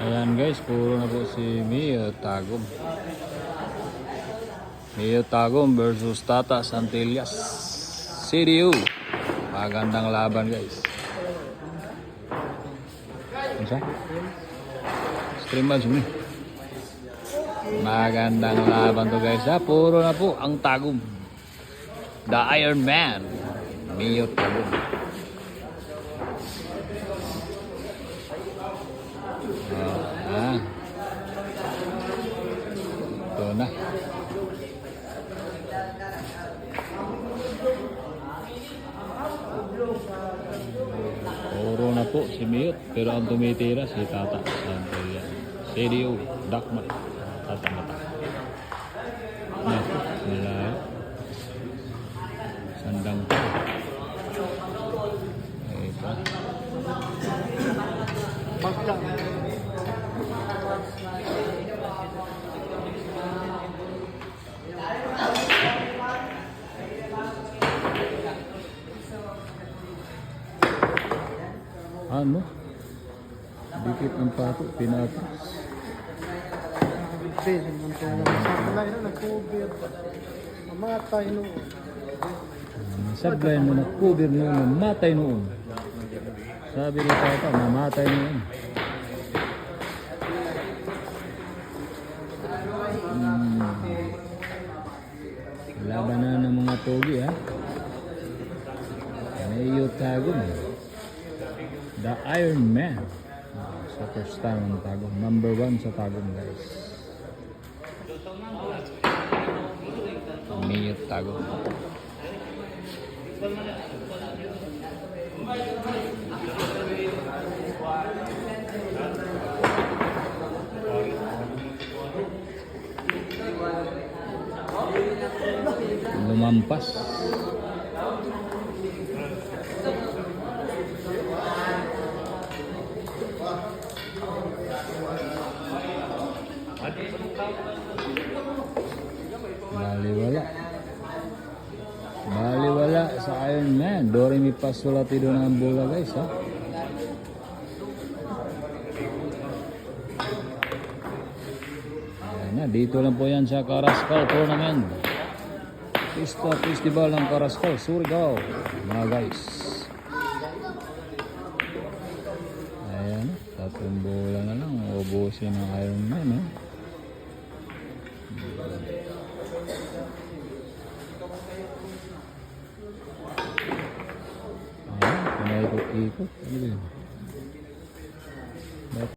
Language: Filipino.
Ayan guys, puro na po si Mio Tagum. Mio Tagum versus Tata Santillas. CDU. Magandang laban guys. Ano siya? Stream match mo. Magandang laban to guys ha. Puro na po ang Tagum. The Iron Man. Mio Tagum. Ito na. Puro na po si Miyot, pero ang tumitira si Tata Santillas. CDO, Dakmat, Tata Mata. Nila sandang po. Ito. Ano? Dikit ng pato, pinatas. Sablay mo na cover noon, matay noon. Sabi ni Tata, mamatay noon. Laban na ng mga togi ha. Mio Tagum. The Iron Man. Superstar ng Tagum. Number 1 sa Tagum guys. Mio Tagum. Lumampas. Baliwala sa Iron Man. Dore mi pasulati doon ang bola guys ha. Ayan na, dito lang po yan sa Karaskal Tournament. Pista Festival ng Karaskal, Surigao mga guys. Ayan, 3 bola na lang. Ubusin ng Iron Man ha. Ayan, pinaikot-ikot.